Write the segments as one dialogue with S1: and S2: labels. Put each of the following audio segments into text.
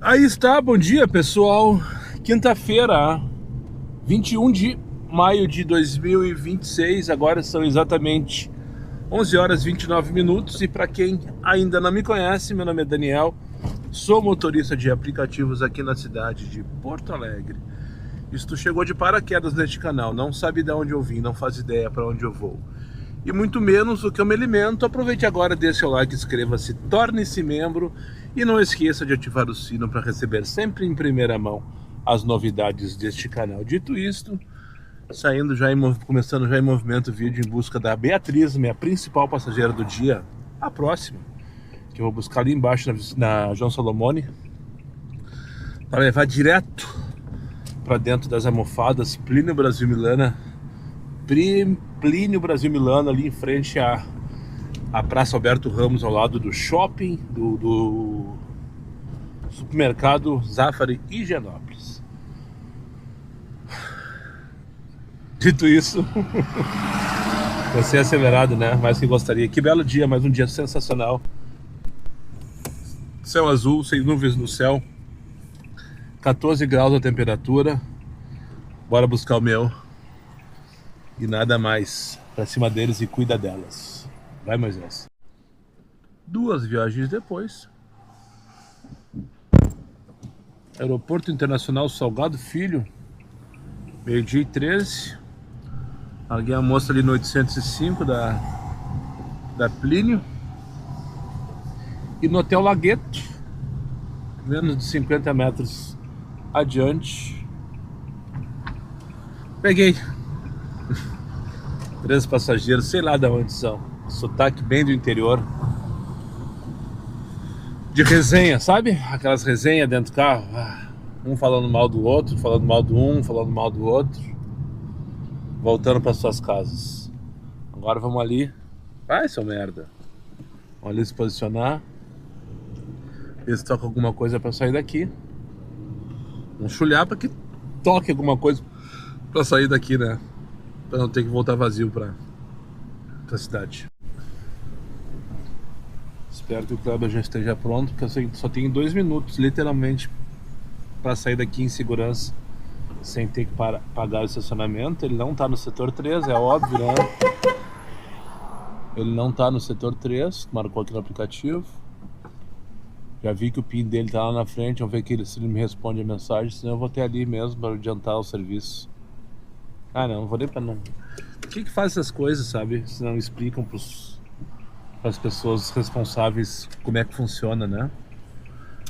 S1: Aí está, bom dia pessoal. Quinta-feira, 21 de maio de 2026. Agora são exatamente 11 horas e 29 minutos. E para quem ainda não me conhece, meu nome é Daniel. Sou motorista de aplicativos aqui na cidade de Porto Alegre. Se tu chegou de paraquedas neste canal, não sabe de onde eu vim, não faz ideia para onde eu vou, e muito menos o que eu me alimento, aproveite agora, dê seu like, inscreva-se, torne-se membro e não esqueça de ativar o sino para receber sempre em primeira mão as novidades deste canal. Dito isto, começando já em movimento, vídeo em busca da Beatriz, minha principal passageira do dia, a próxima, que eu vou buscar ali embaixo na João Salomone, para levar direto para dentro das almofadas Plínio Brasil Milano, ali em frente à Praça Alberto Ramos, ao lado do shopping, do supermercado Zafari Higienópolis. Dito isso, você é acelerado, né? Mais que gostaria. Que belo dia, mais um dia sensacional. Céu azul, sem nuvens no céu, 14 graus a temperatura. Bora buscar o meu. E nada mais. Pra cima deles e cuida delas. Vai, Moisés. 2 viagens depois, Aeroporto Internacional Salgado Filho, meio-dia e 13. Larguei a moça ali no 805 da Plínio. E no Hotel Lagueto, menos de 50 metros adiante, peguei 3 passageiros, sei lá de onde são, sotaque bem do interior, de resenha, sabe? Aquelas resenhas dentro do carro, um falando mal do outro, falando mal do um, falando mal do outro, voltando para suas casas. Agora vamos ali, vai, seu merda, vamos ali se posicionar, ver se toca alguma coisa para sair daqui. Vamos chulhar para que toque alguma coisa para sair daqui, né? Para não ter que voltar vazio para a cidade. Espero que o Kleber já esteja pronto, porque eu sei que só tenho 2 minutos, literalmente, para sair daqui em segurança, sem ter que pagar o estacionamento. Ele não está no setor 3, é óbvio, né? Ele não está no setor 3, marcou aqui no aplicativo. Já vi que o PIN dele tá lá na frente, vamos ver se ele me responde a mensagem, senão eu vou ter ali mesmo para adiantar o serviço. Não vou nem para não. Por que faz essas coisas, sabe? Se não explicam para as pessoas responsáveis como é que funciona, né?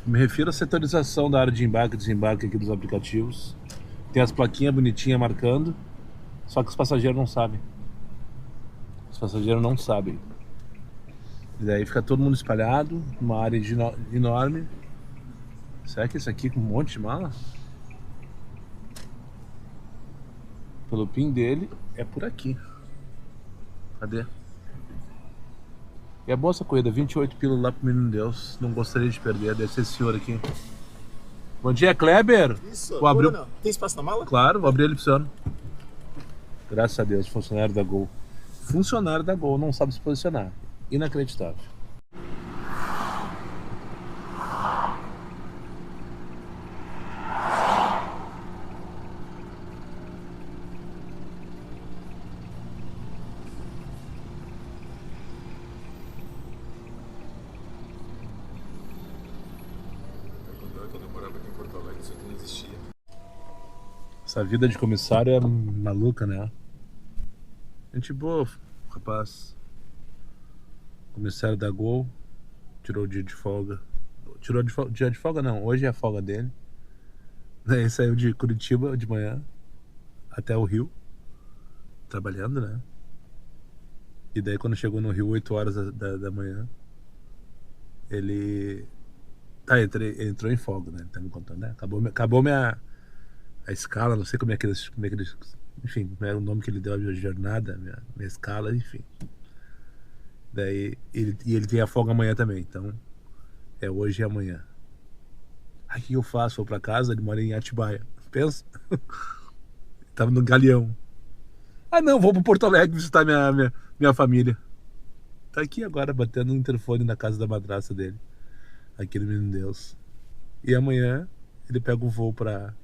S1: Me refiro à setorização da área de embarque e desembarque aqui dos aplicativos. Tem as plaquinhas bonitinhas marcando, só que os passageiros não sabem. E daí fica todo mundo espalhado, numa área enorme. Será que isso aqui com um monte de mala? Pelo PIN dele, é por aqui. Cadê? E é boa essa corrida, 28 pila lá pro menino Deus. Não gostaria de perder, deve ser esse senhor aqui. Bom dia, Kleber!
S2: Isso,
S1: vou abrir...
S2: não. Tem espaço na mala?
S1: Claro, vou abrir ele pro senhor. Graças a Deus, funcionário da Gol. Funcionário da Gol não sabe se posicionar. Inacreditável.
S2: Quando eu morava aqui em Porto Alegre, isso aqui não existia.
S1: Essa vida de comissário é maluca, né? Gente boa, rapaz. Comissário da Gol tirou o dia de folga. Dia de folga não, hoje é a folga dele. Daí saiu de Curitiba de manhã até o Rio, trabalhando, né? E daí quando chegou no Rio 8 horas da manhã, ele entrou em folga, né? Ele tá me contando, né? Acabou a escala, não sei como é que eles, enfim, como era o nome que ele deu à minha jornada, minha escala, enfim. Daí ele tem a folga amanhã também, então é hoje e amanhã. Aí o que eu faço? Vou pra casa, ele mora em Atibaia. Pensa? Tava no Galeão. Não, vou pro Porto Alegre visitar minha família. Tá aqui agora, batendo no interfone na casa da madrasta dele, aqui no Menino Deus. E amanhã ele pega o voo pro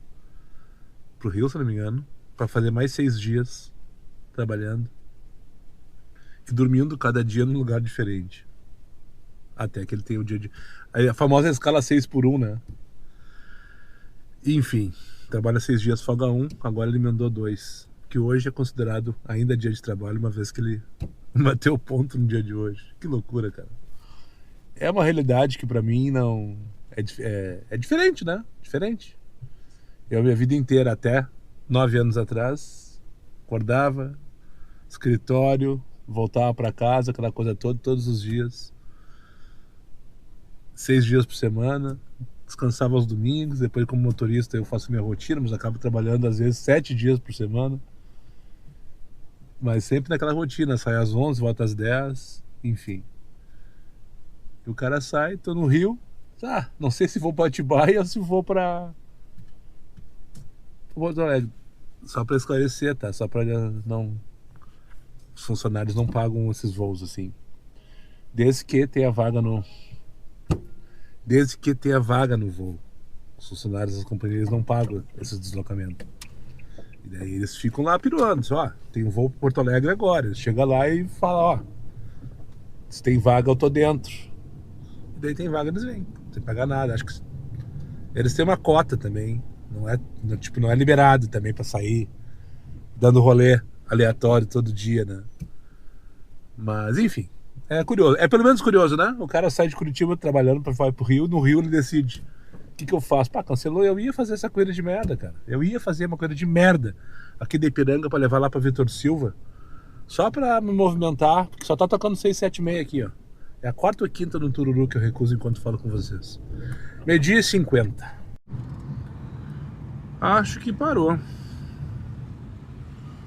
S1: Rio, se não me engano, pra fazer mais 6 dias trabalhando e dormindo cada dia num lugar diferente. Até que ele tenha o dia de... A famosa escala 6x1, né? Enfim, trabalha 6 dias, folga 1, agora ele emendou 2. Que hoje é considerado ainda dia de trabalho, uma vez que ele bateu o ponto no dia de hoje. Que loucura, cara. É uma realidade que pra mim não... É diferente, né? Diferente. Eu, minha vida inteira, até 9 anos atrás, acordava, escritório, voltava pra casa, aquela coisa toda, todos os dias. 6 dias por semana, descansava aos domingos. Depois, como motorista, eu faço minha rotina, mas acabo trabalhando às vezes 7 dias por semana. Mas sempre naquela rotina, sai às 11, volta às 10, enfim. E o cara sai, tô no Rio, não sei se vou pra Atibaia ou se vou pra Porto Alegre. Só pra esclarecer, tá? Só pra não... Os funcionários não pagam esses voos assim. Desde que tenha vaga no voo. Os funcionários das companhias não pagam esses deslocamentos. E daí eles ficam lá piruando. Tem um voo para Porto Alegre agora. Eles chegam lá e falam, se tem vaga eu tô dentro. E daí tem vaga, eles vêm, sem pagar nada. Acho que eles têm uma cota também. Não é liberado também para sair dando rolê aleatório todo dia, né? Mas enfim, é curioso. É pelo menos curioso, né? O cara sai de Curitiba trabalhando para ir pro Rio. No Rio ele decide: o que eu faço? Cancelou. Eu ia fazer essa corrida de merda, cara. Eu ia fazer uma corrida de merda aqui de Ipiranga pra levar lá pra Vitor Silva. Só pra me movimentar, porque só tá tocando 676 aqui, ó. É a 4ª ou 5ª no Tururu que eu recuso enquanto falo com vocês. 12h50. Acho que parou.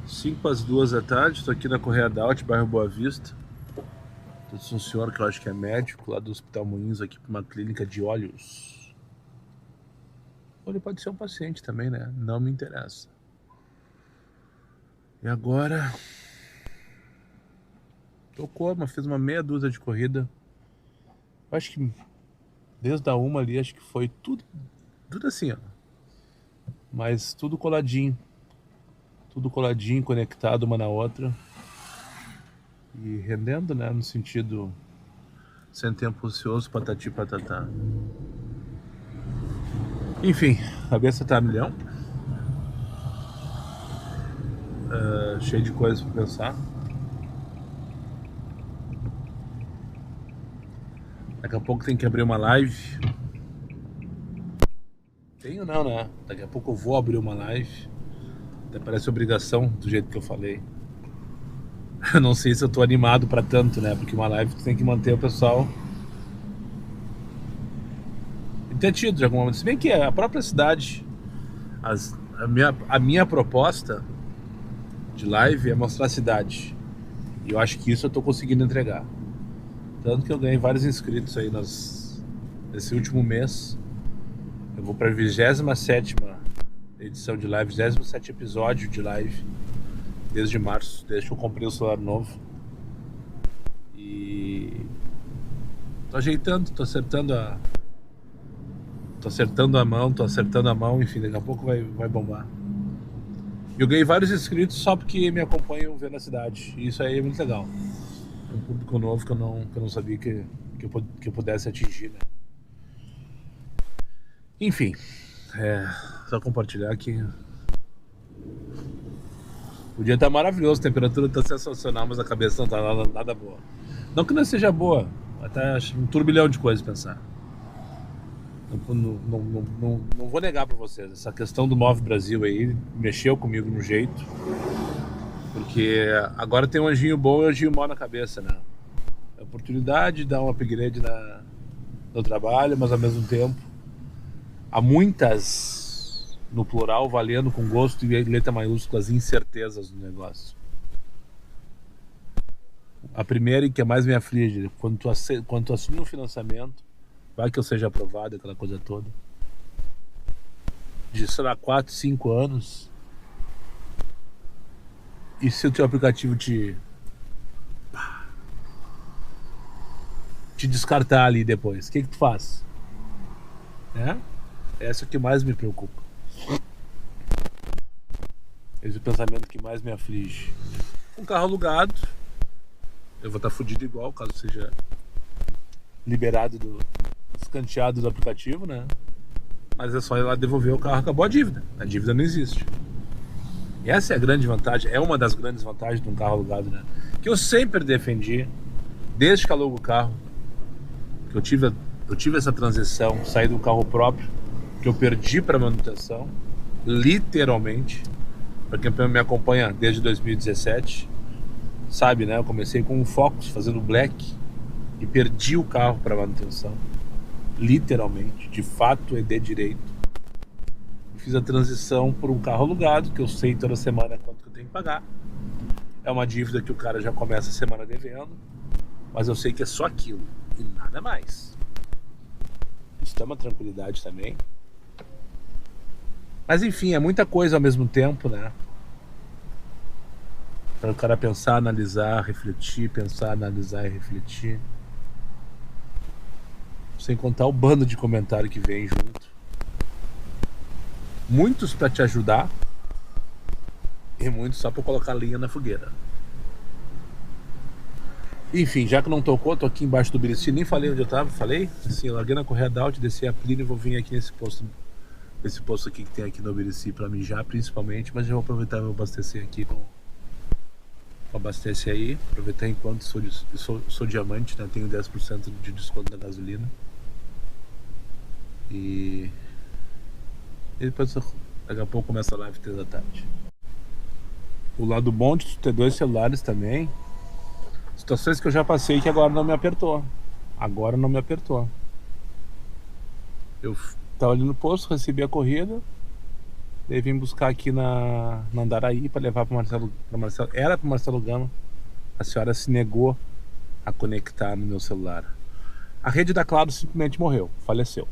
S1: 1:55 da tarde, tô aqui na Correia d'Alt, bairro Boa Vista. Trouxe um senhor que eu acho que é médico, lá do Hospital Moinhos, aqui pra uma clínica de olhos. Ou ele pode ser um paciente também, né? Não me interessa. E agora... tocou, mas fiz uma meia dúzia de corrida. Acho que desde a uma ali, acho que foi tudo assim, ó. Mas tudo coladinho. Tudo coladinho, conectado uma na outra. E rendendo, né? No sentido... sem tempo ocioso, patati patatá. Enfim, a cabeça tá a milhão. Cheio de coisas pra pensar. Daqui a pouco tem que abrir uma live. Tenho não, né? Daqui a pouco eu vou abrir uma live. Até parece obrigação, do jeito que eu falei. Eu não sei se eu tô animado pra tanto, né? Porque uma live tu tem que manter o pessoal entretido de alguma maneira. Se bem que a própria cidade... A minha proposta de live é mostrar a cidade. E eu acho que isso eu tô conseguindo entregar. Tanto que eu ganhei vários inscritos aí nesse último mês. Eu vou pra 27ª edição de live, 27º episódio de live, desde março, desde que eu comprei o celular novo. E tô ajeitando, tô acertando a mão, enfim, daqui a pouco vai bombar. Eu ganhei vários inscritos só porque me acompanham vendo a cidade. E isso aí é muito legal. É um público novo que eu não sabia que eu pudesse atingir, né? Enfim, só compartilhar que o dia tá maravilhoso, a temperatura tá sensacional, mas a cabeça não tá nada boa. Não que não seja boa, até um turbilhão de coisas a pensar. Não vou negar pra vocês, essa questão do Move Brasil aí mexeu comigo no jeito. Porque agora tem um anjinho bom e um anjinho mau na cabeça, né? A oportunidade de dar um upgrade no trabalho, mas ao mesmo tempo há muitas, no plural, valendo com gosto e letra maiúscula, as incertezas do negócio. A primeira e que é mais me aflige, quando tu assume um financiamento, vai que eu seja aprovado, aquela coisa toda, de, sei lá, 4, 5 anos, e se o teu aplicativo te descartar ali depois, o que tu faz? Essa é o que mais me preocupa. Esse é o pensamento que mais me aflige. Um carro alugado, eu vou estar fudido igual, caso seja liberado escanteado do aplicativo, né? Mas é só ir lá devolver o carro, acabou a dívida. A dívida não existe. E essa é a grande vantagem, é uma das grandes vantagens de um carro alugado, né? Que eu sempre defendi, desde que alugo o carro, que eu tive essa transição, saí do carro próprio, que eu perdi para manutenção, literalmente. Para quem me acompanha desde 2017, sabe, né? Eu comecei com um Focus fazendo black e perdi o carro para manutenção, literalmente, de fato e de direito. Fiz a transição por um carro alugado, que eu sei toda semana quanto que eu tenho que pagar. É uma dívida que o cara já começa a semana devendo, mas eu sei que é só aquilo e nada mais. Isso dá uma tranquilidade também. Mas enfim, é muita coisa ao mesmo tempo, né? Para o cara pensar, analisar, refletir, pensar, analisar e refletir. Sem contar o bando de comentário que vem junto. Muitos para te ajudar e muitos só para colocar linha na fogueira. Enfim, já que não tocou, tô aqui embaixo do Birici, nem falei onde eu tava, falei? Assim, eu larguei na Correia da Alt, desci a Plínio e vou vir aqui nesse posto aqui que tem aqui no Birici para mijar principalmente, mas eu vou aproveitar e vou abastecer aqui com abastece aí, aproveitar enquanto sou diamante, né? Tenho 10% de desconto da gasolina. E depois daqui a pouco começa a live 3 da tarde. O lado bom de tu ter 2 celulares também, situações que eu já passei que agora não me apertou. Eu tava ali no posto, recebi a corrida, daí vim buscar aqui na Andaraí para levar para Marcelo. Era para Marcelo Gama. A senhora se negou a conectar no meu celular. A rede da Claro simplesmente morreu, faleceu.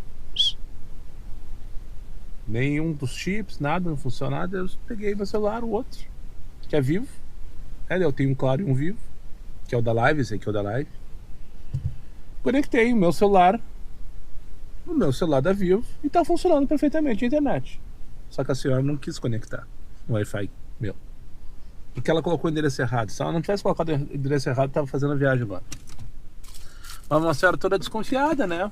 S1: Nenhum dos chips, nada, não funcionava. Eu peguei meu celular, o outro, que é Vivo. Eu tenho um Claro e um Vivo, que é o da Live, esse aqui é o da Live. Conectei o meu celular no meu celular da Vivo e tá funcionando perfeitamente a internet. Só que a senhora não quis conectar no Wi-Fi meu, porque ela colocou o endereço errado. Se ela não tivesse colocado o endereço errado, tava fazendo a viagem agora. Mas uma senhora toda desconfiada, né?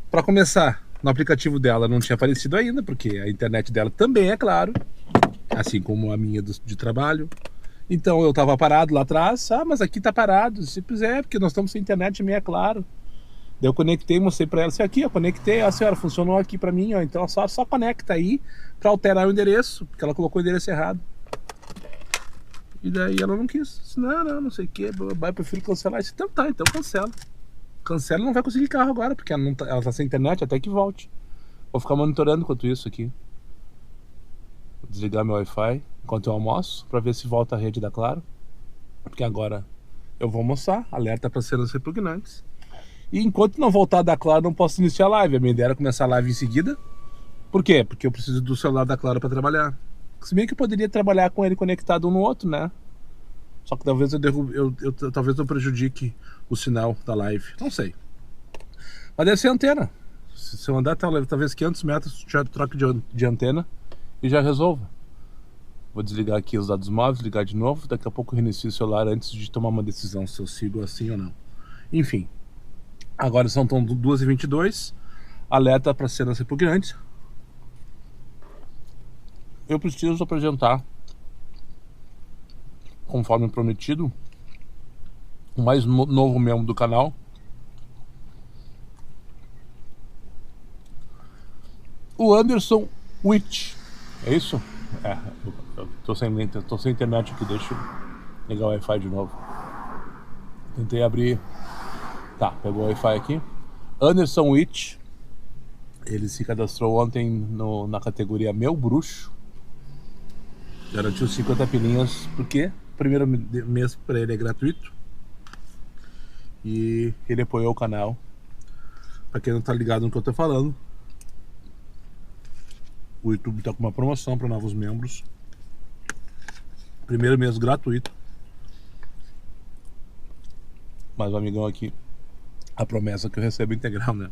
S1: Pra começar, no aplicativo dela não tinha aparecido ainda, porque a internet dela também é Claro, assim como a minha de trabalho. Então eu tava parado lá atrás, mas aqui tá parado. Se quiser, porque nós estamos sem internet, minha é Claro. Daí eu conectei, mostrei pra ela, aqui, eu conectei, a senhora funcionou aqui pra mim, ó, então só conecta aí pra alterar o endereço, porque ela colocou o endereço errado. E daí ela não quis, disse, não sei o que, eu prefiro cancelar. Disse, então tá, então cancela. Cancela, não vai conseguir carro agora, porque ela tá sem internet até que volte. Vou ficar monitorando enquanto isso aqui. Vou desligar meu Wi-Fi enquanto eu almoço, pra ver se volta a rede da Claro. Porque agora eu vou almoçar, alerta pra cenas repugnantes. E enquanto não voltar da Claro, não posso iniciar a live. A minha ideia era começar a live em seguida. Por quê? Porque eu preciso do celular da Claro para trabalhar. Se bem que eu poderia trabalhar com ele conectado um no outro, né? Só que talvez talvez eu prejudique o sinal da live. Não sei. Mas deve ser antena. Se eu andar talvez 500 metros, já troque de antena e já resolva. Vou desligar aqui os dados móveis, ligar de novo. Daqui a pouco eu reinicio o celular antes de tomar uma decisão se eu sigo assim ou não. Enfim. Agora são 2h22, alerta para cenas repugnantes. Eu preciso apresentar, conforme prometido, o mais novo membro do canal. O Anderson Witt. É isso? Eu tô sem internet aqui, deixa eu ligar o Wi-Fi de novo. Tentei abrir. Tá, pegou o Wi-Fi aqui. Anderson Witt. Ele se cadastrou ontem na categoria Meu Bruxo. Garantiu 50 pilinhas, porque o primeiro mês para ele é gratuito. E ele apoiou o canal. Pra quem não tá ligado no que eu tô falando, o YouTube tá com uma promoção para novos membros. Primeiro mês gratuito. Mas o amigão aqui a promessa que eu recebo integral, né?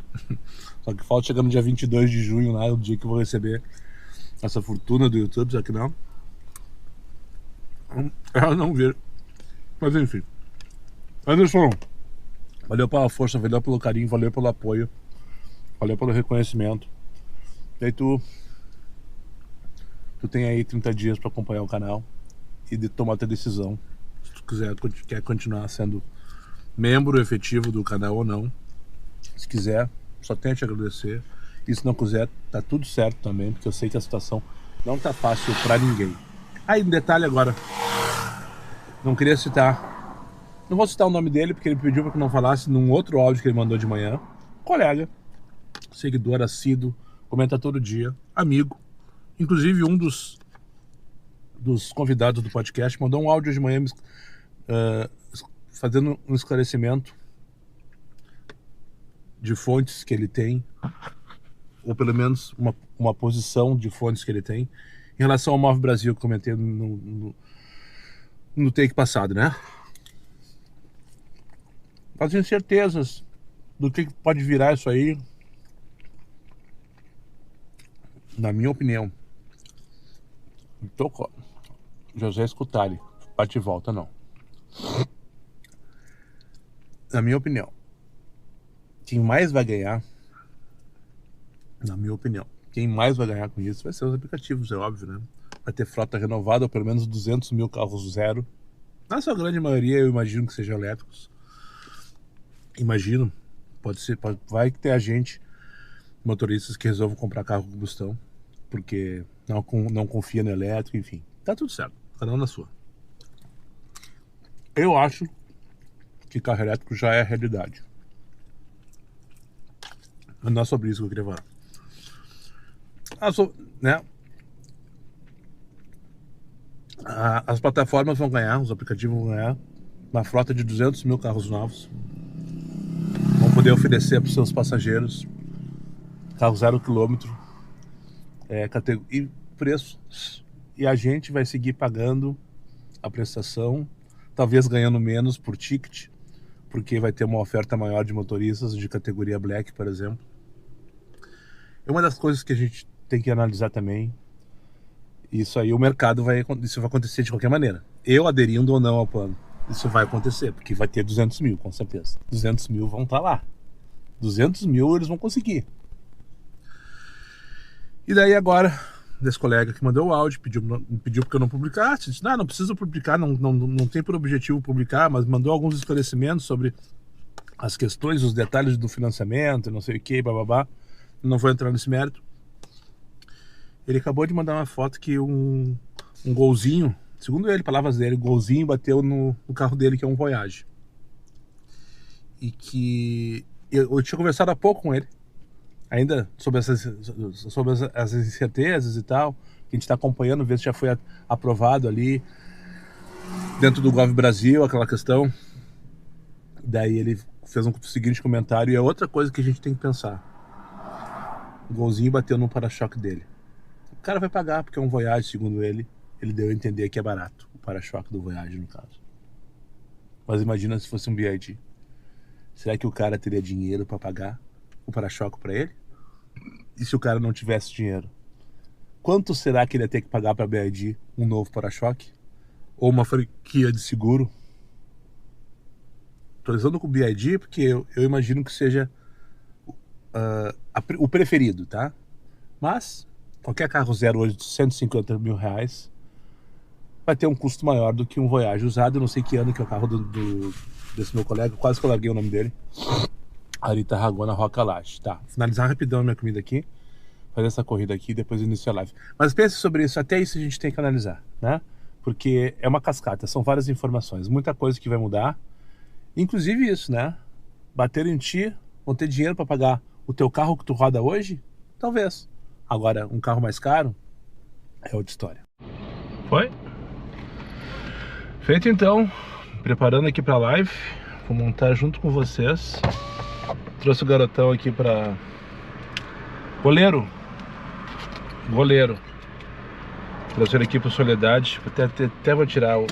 S1: Só que falta chegar no dia 22 de junho, lá, o dia que eu vou receber essa fortuna do YouTube, só que não. Ela não vir. Mas enfim. Anderson, valeu pela força, valeu pelo carinho, valeu pelo apoio, valeu pelo reconhecimento. E aí tu tem aí 30 dias para acompanhar o canal e de tomar a tua decisão. Se tu quer continuar sendo membro efetivo do canal ou não. Se quiser, só tenho a te agradecer. E se não quiser, tá tudo certo também, porque eu sei que a situação não tá fácil para ninguém. Aí, um detalhe agora. Não queria citar. Não vou citar o nome dele, porque ele pediu para que não falasse num outro áudio que ele mandou de manhã. Colega, seguidor assíduo, comenta todo dia, amigo. Inclusive, um dos convidados do podcast mandou um áudio de manhã fazendo um esclarecimento de fontes que ele tem, ou pelo menos uma posição de fontes que ele tem, em relação ao Move Brasil que eu comentei no take passado, né? As incertezas do que pode virar isso aí, na minha opinião, José Scutari, bate e volta não. Na minha opinião, quem mais vai ganhar, quem mais vai ganhar com isso vai ser os aplicativos, é óbvio, né? Vai ter frota renovada, ou pelo menos 200 mil carros zero. Na sua grande maioria, eu imagino que sejam elétricos. Imagino, vai ter motoristas que resolvam comprar carro com combustão, porque não confia no elétrico, enfim. Tá tudo certo, cada um na sua. Eu acho que carro elétrico já é a realidade. Mas não é sobre isso que eu queria falar. As plataformas vão ganhar, os aplicativos vão ganhar uma frota de 200 mil carros novos. Vão poder oferecer para os seus passageiros carro 0 km e preço. E a gente vai seguir pagando a prestação, talvez ganhando menos por ticket, porque vai ter uma oferta maior de motoristas de categoria Black, por exemplo. É uma das coisas que a gente tem que analisar também. Isso aí, isso vai acontecer de qualquer maneira. Eu aderindo ou não ao plano, isso vai acontecer, porque vai ter 200 mil, com certeza. 200 mil vão estar lá. 200 mil eles vão conseguir. E daí agora, desse colega que mandou o áudio, pediu porque eu não publicasse. Disse, não precisa publicar, não tem por objetivo publicar, mas mandou alguns esclarecimentos sobre as questões, os detalhes do financiamento, não sei o que, bababá. Não vou entrar nesse mérito. Ele acabou de mandar uma foto que um golzinho, segundo ele, palavras dele, o golzinho bateu no carro dele, que é um Voyage. E que eu tinha conversado há pouco com ele, ainda sobre as incertezas e tal, que a gente está acompanhando, ver se já foi aprovado ali dentro do Gov Brasil, aquela questão. Daí ele fez um seguinte comentário, e é outra coisa que a gente tem que pensar. O golzinho bateu no para-choque dele. O cara vai pagar, porque é um Voyage, segundo ele. Ele deu a entender que é barato, o para-choque do Voyage, no caso. Mas imagina se fosse um BYD. Será que o cara teria dinheiro para pagar o para-choque para ele? E se o cara não tivesse dinheiro? Quanto será que ele ia ter que pagar para a BYD um novo para-choque? Ou uma franquia de seguro? Estou usando com o BYD porque eu imagino que seja o preferido, tá? Mas qualquer carro zero hoje de 150 mil reais vai ter um custo maior do que um Voyage usado. Eu não sei que ano que é o carro desse meu colega, quase que eu larguei o nome dele. Ari Tarragona Roca Laje. Tá, finalizar rapidão a minha comida aqui, fazer essa corrida aqui e depois iniciar a live. Mas pense sobre isso, até isso a gente tem que analisar, né? Porque é uma cascata, são várias informações, muita coisa que vai mudar. Inclusive isso, né? Bater em ti, vão ter dinheiro para pagar o teu carro que tu roda hoje? Talvez. Agora, um carro mais caro é outra história. Foi? Feito então, preparando aqui pra live. Vou montar junto com vocês. Trouxe o garotão aqui pra... Goleiro. Trouxe ele aqui pro Soledade. Até vou tirar o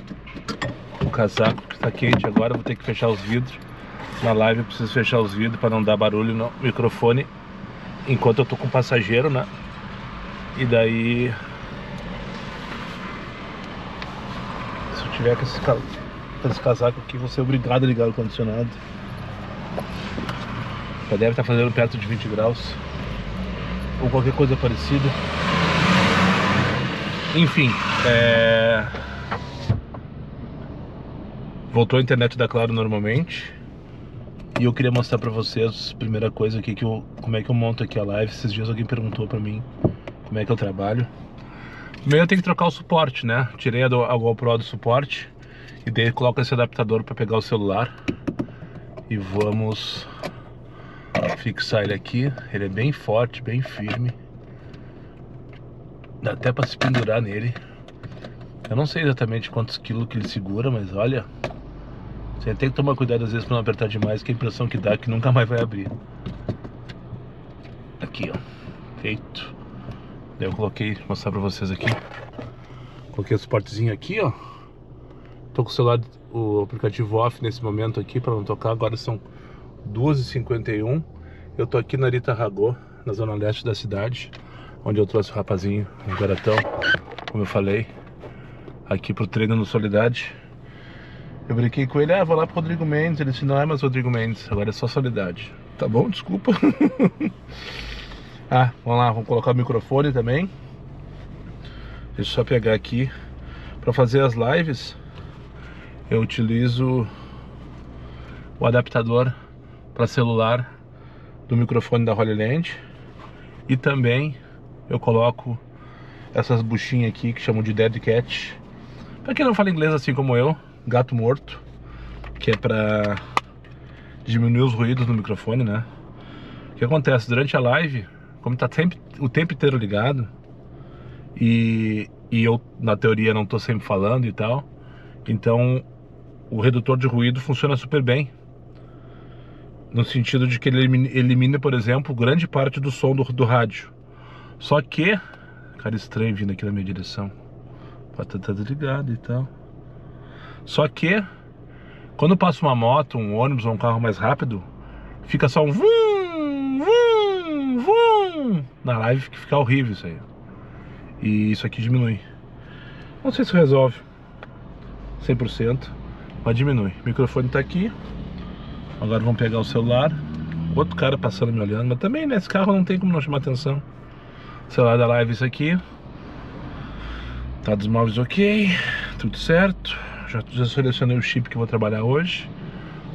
S1: casaco, que tá quente agora. Vou ter que fechar os vidros. Na live eu preciso fechar os vidros para não dar barulho no microfone enquanto eu tô com o passageiro, né? E daí, se eu tiver com esse casaco aqui, vou ser obrigado a ligar o ar-condicionado. Já deve estar fazendo perto de 20 graus ou qualquer coisa parecida. Enfim, voltou a internet da Claro normalmente. E eu queria mostrar pra vocês, primeira coisa aqui, como é que eu monto aqui a live. Esses dias alguém perguntou pra mim como é que eu trabalho. Primeiro eu tenho que trocar o suporte, né? Tirei a GoPro do suporte e daí coloco esse adaptador pra pegar o celular. E vamos fixar ele aqui. Ele é bem forte, bem firme. Dá até pra se pendurar nele. Eu não sei exatamente quantos quilos que ele segura, mas olha, você tem que tomar cuidado às vezes pra não apertar demais, que a impressão que dá é que nunca mais vai abrir. Aqui, ó, feito. Daí eu coloquei, vou mostrar pra vocês aqui. Coloquei o suportezinho aqui, ó. Tô com o celular, o aplicativo off nesse momento aqui pra não tocar. Agora são 2h51. Eu tô aqui na Rita Ragô, na zona leste da cidade, onde eu trouxe o rapazinho, o garotão, como eu falei, aqui pro treino no Solidade. Eu brinquei com ele, vou lá pro Rodrigo Mendes. Ele disse, não é mais Rodrigo Mendes, agora é só Solidade. Tá bom, desculpa. Vamos lá, vamos colocar o microfone também. Deixa eu só pegar aqui. Pra fazer as lives, eu utilizo o adaptador para celular do microfone da Holy Land. E também eu coloco essas buchinhas aqui que chamam de Dead Cat. Pra quem não fala inglês assim como eu, gato morto, que é pra diminuir os ruídos no microfone, né? O que acontece? Durante a live, como tá o tempo inteiro ligado, e eu, na teoria, não tô sempre falando e tal, então o redutor de ruído funciona super bem, no sentido de que ele elimina, por exemplo, grande parte do som do rádio. Só que, cara estranho vindo aqui na minha direção, tá desligado e tal. Só que, quando passa uma moto, um ônibus ou um carro mais rápido, fica só um vum, vum, vum. Na live que fica horrível isso aí. E isso aqui diminui. Não sei se resolve 100%, mas diminui. O microfone tá aqui. Agora vamos pegar o celular. Outro cara passando me olhando, mas também nesse carro não tem como não chamar atenção. Celular da live, isso aqui. Tá dos móveis ok, tudo certo. Já selecionei o chip que vou trabalhar hoje.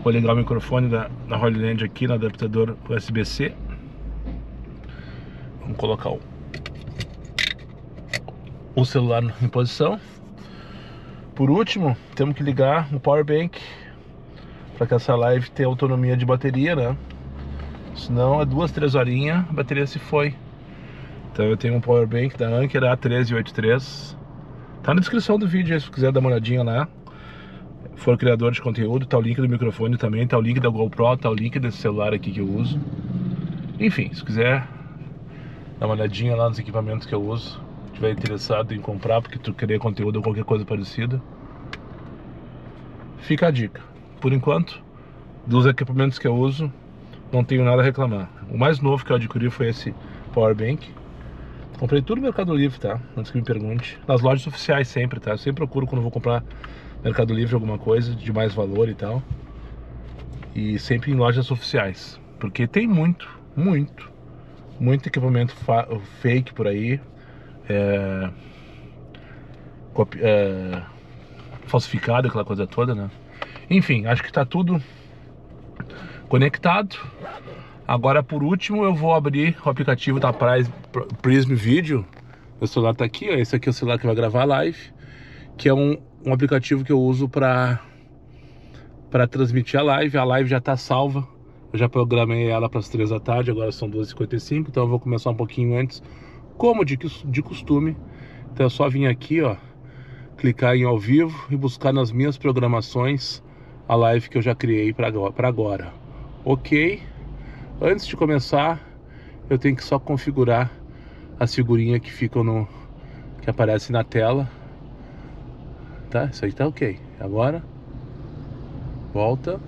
S1: Vou ligar o microfone da Holy Land aqui no adaptador USB-C. Vamos colocar o celular em posição. Por último, temos que ligar o power bank para que essa live tenha autonomia de bateria, né? Senão é 2, 3 horinhas, a bateria se foi. Então eu tenho um power bank da Anker A1383. Tá na descrição do vídeo aí, se quiser dar uma olhadinha lá. For criador de conteúdo, tá o link do microfone também, tá o link da GoPro, tá o link desse celular aqui que eu uso. Enfim, se quiser dar uma olhadinha lá nos equipamentos que eu uso, se tiver interessado em comprar porque tu querer conteúdo ou qualquer coisa parecida, fica a dica. Por enquanto, dos equipamentos que eu uso, não tenho nada a reclamar. O mais novo que eu adquiri foi esse power bank. Comprei tudo no Mercado Livre, tá? Antes que me pergunte. Nas lojas oficiais sempre, tá? Eu sempre procuro quando vou comprar Mercado Livre alguma coisa de mais valor e tal. E sempre em lojas oficiais. Porque tem muito equipamento fake por aí. Falsificado, aquela coisa toda, né? Enfim, acho que tá tudo conectado. Agora, por último, eu vou abrir o aplicativo da Prism Video. Meu celular tá aqui, ó. Esse aqui é o celular que vai gravar a live, que é um aplicativo que eu uso para transmitir a live. A live já tá salva. Eu já programei ela para as 3 da tarde, agora são 2h55, então eu vou começar um pouquinho antes, como de costume. Então é só vir aqui, ó, clicar em ao vivo e buscar nas minhas programações a live que eu já criei para agora. Ok? Antes de começar, eu tenho que só configurar as figurinhas que ficam que aparecem na tela. Tá? Isso aí tá ok. Agora, volta.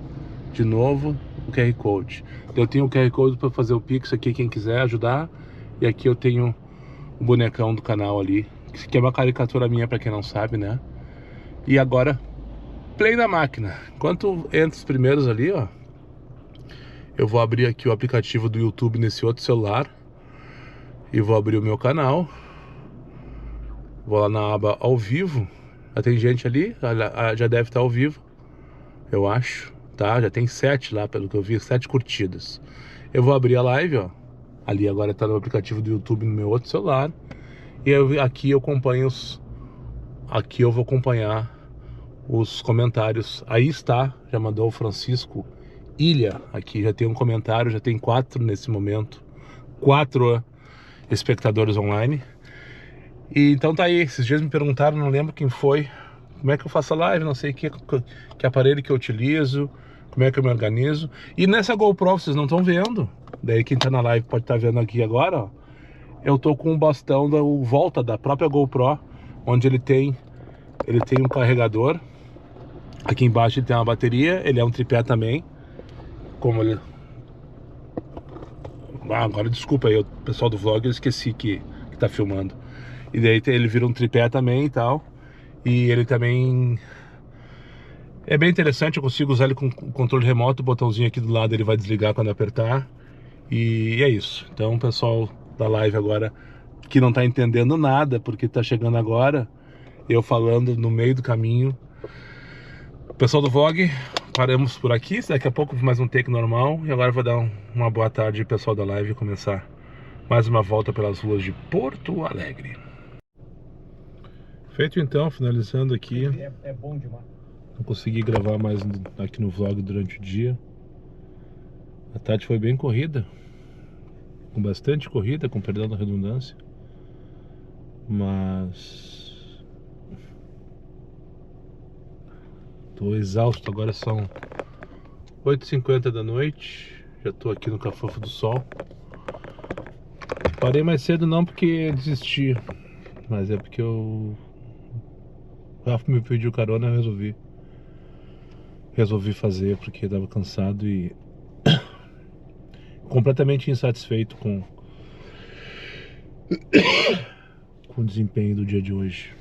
S1: de novo o QR Code. Eu tenho o QR Code para fazer o Pix aqui, quem quiser ajudar. E aqui eu tenho o bonecão do canal ali, que é uma caricatura minha para quem não sabe, né? E agora, play na máquina. Enquanto entra os primeiros ali, ó, eu vou abrir aqui o aplicativo do YouTube nesse outro celular e vou abrir o meu canal. Vou lá na aba ao vivo. Já tem gente ali, já deve estar ao vivo, eu acho, tá? Já tem 7 lá, pelo que eu vi, 7 curtidas. Eu vou abrir a live, ó. Ali agora tá no aplicativo do YouTube no meu outro celular. E aqui eu acompanho aqui eu vou acompanhar os comentários. Aí está, já mandou o Francisco Ilha. Aqui já tem um comentário, já tem 4 nesse momento. 4 espectadores online. E então tá aí, esses dias me perguntaram, não lembro quem foi, como é que eu faço a live, não sei que aparelho que eu utilizo, como é que eu me organizo. E nessa GoPro, vocês não estão vendo, daí quem tá na live pode estar vendo aqui agora, ó. Eu tô com um bastão da volta da própria GoPro, onde ele tem um carregador. Aqui embaixo ele tem uma bateria, ele é um tripé também. Como ele... agora desculpa aí, o pessoal do vlog, eu esqueci que tá filmando. E daí ele vira um tripé também e tal. E ele também é bem interessante, eu consigo usar ele com controle remoto. O botãozinho aqui do lado ele vai desligar quando apertar. E é isso. Então o pessoal da live agora que não tá entendendo nada, porque tá chegando agora, eu falando no meio do caminho. Pessoal do vlog, paramos por aqui. Daqui a pouco mais um take normal. E agora eu vou dar uma boa tarde pessoal da live e começar mais uma volta pelas ruas de Porto Alegre. Feito então, finalizando aqui.
S3: É bom demais.
S1: Não consegui gravar mais aqui no vlog durante o dia. A tarde foi bem corrida, com bastante corrida, com perdão da redundância. Mas tô exausto, agora são 8h50 da noite. Já tô aqui no Cafofo do Sol. Parei mais cedo não porque desisti, mas é porque o Rafa me pediu carona, eu resolvi fazer porque tava cansado e completamente insatisfeito com o desempenho do dia de hoje.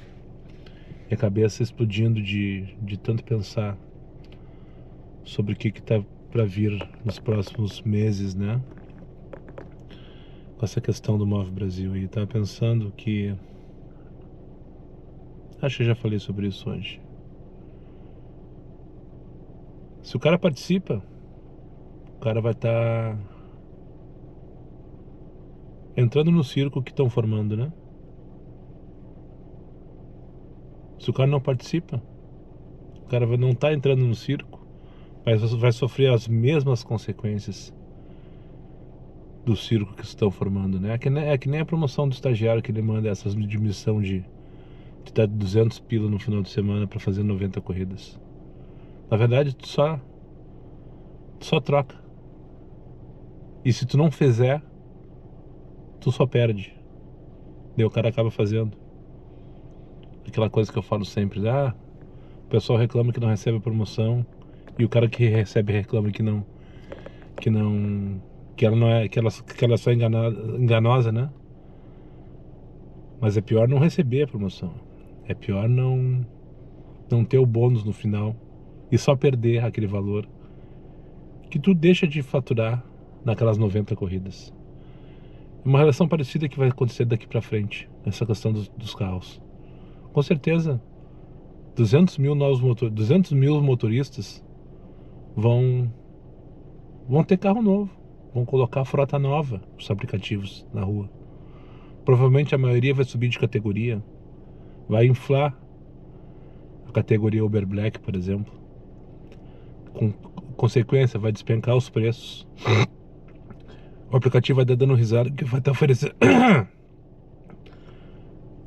S1: Minha cabeça explodindo de tanto pensar sobre o que tá para vir nos próximos meses, né? Com essa questão do Move Brasil. E tava pensando que... acho que eu já falei sobre isso hoje. Se o cara participa, o cara vai estar entrando no circo que estão formando, né? Se o cara não participa, o cara não está entrando no circo, mas vai sofrer as mesmas consequências do circo que estão formando, né? É que nem a promoção do estagiário que ele manda essas de missão de dar 200 pila no final de semana para fazer 90 corridas. Na verdade, tu só troca. E se tu não fizer, tu só perde. Daí o cara acaba fazendo. Aquela coisa que eu falo sempre, o pessoal reclama que não recebe a promoção e o cara que recebe reclama que ela não é, que ela só é enganosa, né? Mas é pior não receber a promoção. É pior não ter o bônus no final e só perder aquele valor que tu deixa de faturar naquelas 90 corridas. Uma relação parecida que vai acontecer daqui pra frente, essa questão dos carros. Com certeza 200 mil motoristas vão ter carro novo, vão colocar frota nova, os aplicativos na rua. Provavelmente a maioria vai subir de categoria, vai inflar a categoria Uber Black, por exemplo. Com consequência, vai despencar os preços. O aplicativo vai estar dando risada que vai estar oferecendo.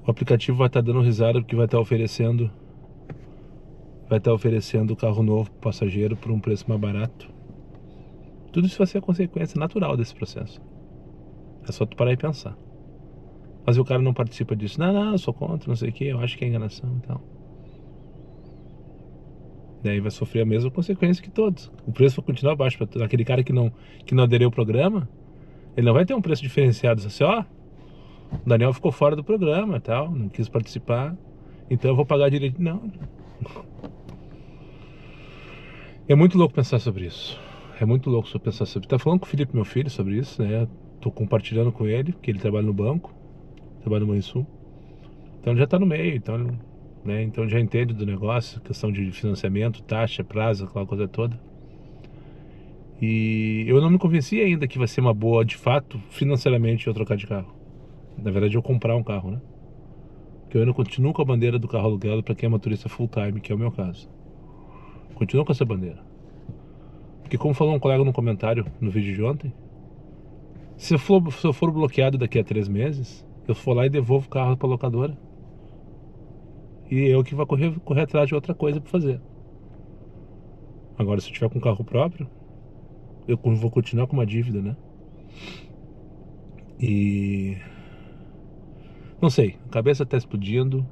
S1: O aplicativo vai estar dando risada porque vai estar oferecendo carro novo para o passageiro por um preço mais barato. Tudo isso vai ser a consequência natural desse processo. É só tu parar e pensar. Mas o cara não participa disso. Não, eu sou contra, não sei o que, eu acho que é enganação e tal. Daí vai sofrer a mesma consequência que todos. O preço vai continuar baixo para aquele cara que não aderiu ao programa. Ele não vai ter um preço diferenciado, assim, ó, o Daniel ficou fora do programa e tal, não quis participar, então eu vou pagar direito. Não. É muito louco pensar sobre isso. É muito louco pensar sobre isso. Tá falando com o Felipe, meu filho, sobre isso, né? Tô compartilhando com ele, porque ele trabalha no banco, trabalha no Banrisul. Então ele já tá no meio, então, né? Então já entende do negócio, questão de financiamento, taxa, prazo, aquela coisa toda. E eu não me convenci ainda que vai ser uma boa, de fato, financeiramente, eu trocar de carro. Na verdade, eu comprar um carro, né? Porque eu ainda continuo com a bandeira do carro alugado para quem é motorista full time, que é o meu caso. Continuo com essa bandeira. Porque como falou um colega no comentário no vídeo de ontem, se eu for bloqueado daqui a 3 meses, eu for lá e devolvo o carro para a locadora. E eu que vou correr atrás de outra coisa para fazer. Agora, se eu tiver com um carro próprio, eu vou continuar com uma dívida, né? E... não sei, a cabeça tá explodindo,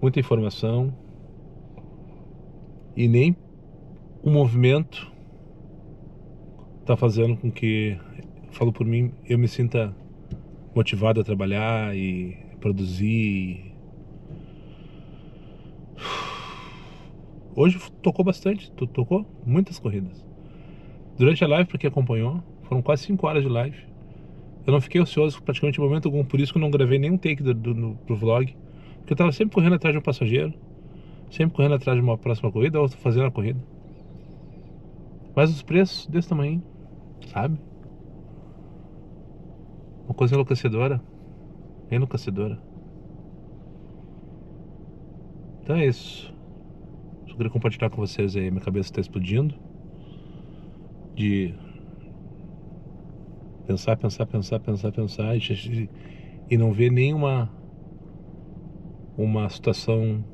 S1: muita informação. E nem o movimento tá fazendo com que, falo por mim, eu me sinta motivado a trabalhar e produzir. Hoje tocou bastante, tocou muitas corridas. Durante a live, para quem acompanhou, foram quase 5 horas de live. Eu não fiquei ocioso praticamente em momento algum, por isso que eu não gravei nenhum take pro vlog. Porque eu tava sempre correndo atrás de um passageiro, sempre correndo atrás de uma próxima corrida ou fazendo a corrida. Mas os preços desse tamanho, sabe? Uma coisa enlouquecedora. Enlouquecedora. Então é isso. Só queria compartilhar com vocês aí. Minha cabeça está explodindo. De pensar e não ver nenhuma situação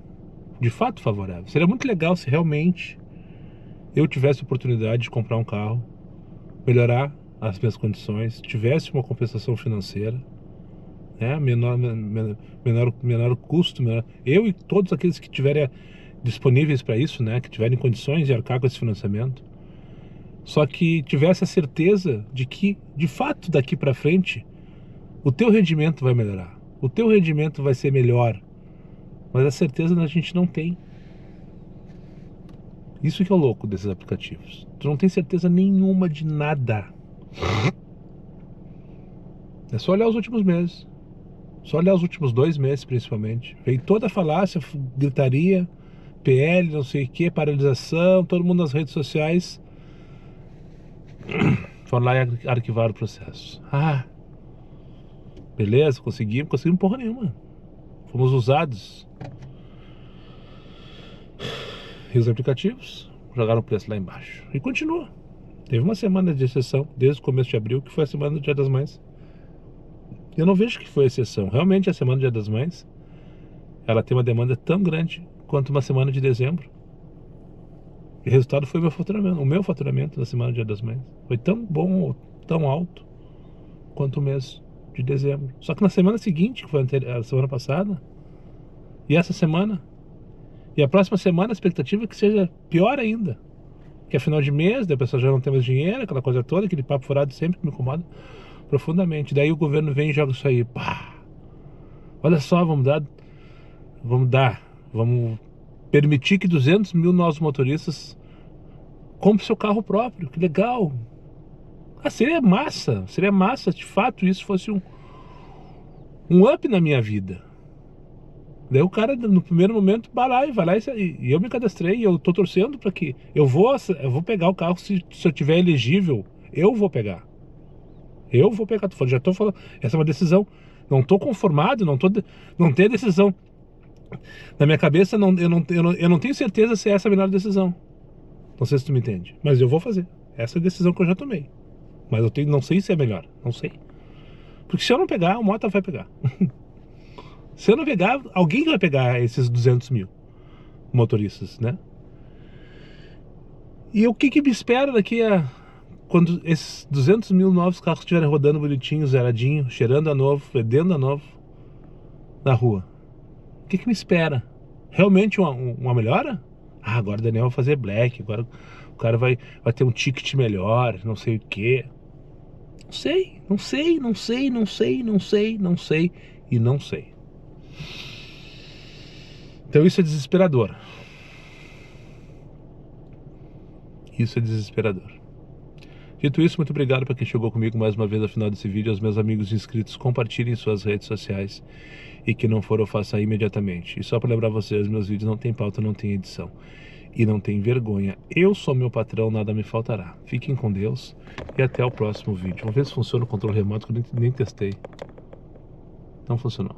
S1: de fato favorável. Seria muito legal se realmente eu tivesse a oportunidade de comprar um carro, melhorar as minhas condições, tivesse uma compensação financeira, né? menor custo, eu e todos aqueles que estiverem disponíveis para isso, né? Que tiverem condições de arcar com esse financiamento. Só que tivesse a certeza de que, de fato, daqui para frente, o teu rendimento vai melhorar, o teu rendimento vai ser melhor, mas a certeza a gente não tem. Isso que é o louco desses aplicativos. Tu não tem certeza nenhuma de nada. É só olhar os últimos meses. Só olhar os últimos 2 meses, principalmente. Veio toda a falácia, gritaria, PL, não sei o que, paralisação, todo mundo nas redes sociais. Foram lá e arquivaram o processo. Ah, beleza, conseguimos porra nenhuma. Fomos usados. E os aplicativos jogaram o preço lá embaixo. E continua. Teve uma semana de exceção, desde o começo de abril, que foi a semana do Dia das Mães. Eu não vejo que foi exceção. Realmente a semana do Dia das Mães, ela tem uma demanda tão grande quanto uma semana de dezembro. E o resultado foi o meu faturamento da semana do Dia das Mães. Foi tão bom, tão alto, quanto o mês de dezembro. Só que na semana seguinte, que foi a semana passada, e essa semana, e a próxima semana, a expectativa é que seja pior ainda. Que é final de mês, daí a pessoa já não tem mais dinheiro, aquela coisa toda, aquele papo furado sempre me incomoda profundamente. Daí o governo vem e joga isso aí. Pá! Olha só, vamos permitir que 200 mil novos motoristas comprem seu carro próprio. Que legal! Ah, seria massa de fato isso fosse um up na minha vida. Daí o cara no primeiro momento vai lá e eu me cadastrei e eu tô torcendo para que eu vou pegar o carro se eu tiver elegível, eu vou pegar, já tô falando, essa é uma decisão, não tô conformado, não tenho decisão na minha cabeça, eu não tenho certeza se essa é a melhor decisão, não sei se tu me entende, mas eu vou fazer, essa é a decisão que eu já tomei, mas não sei se é melhor, não sei, porque se eu não pegar, o Mota vai pegar. Se eu não pegar, alguém vai pegar esses 200 mil motoristas, né? E o que me espera daqui a... quando esses 200 mil novos carros estiverem rodando bonitinho, zeradinho, cheirando a novo, fedendo a novo, na rua? O que me espera? Realmente uma melhora? Ah, agora o Daniel vai fazer black, agora o cara vai ter um ticket melhor, não sei o quê. Não sei, não sei, não sei, não sei, não sei, não sei e não sei. Então isso é desesperador. Isso é desesperador. Dito isso, muito obrigado para quem chegou comigo mais uma vez ao final desse vídeo. Aos meus amigos inscritos, compartilhem em suas redes sociais. E que não for, eu faça imediatamente. E só para lembrar vocês, meus vídeos não tem pauta, não tem edição. E não tem vergonha. Eu sou meu patrão, nada me faltará. Fiquem com Deus e até o próximo vídeo. Vamos ver se funciona o controle remoto, que eu nem testei. Não funcionou.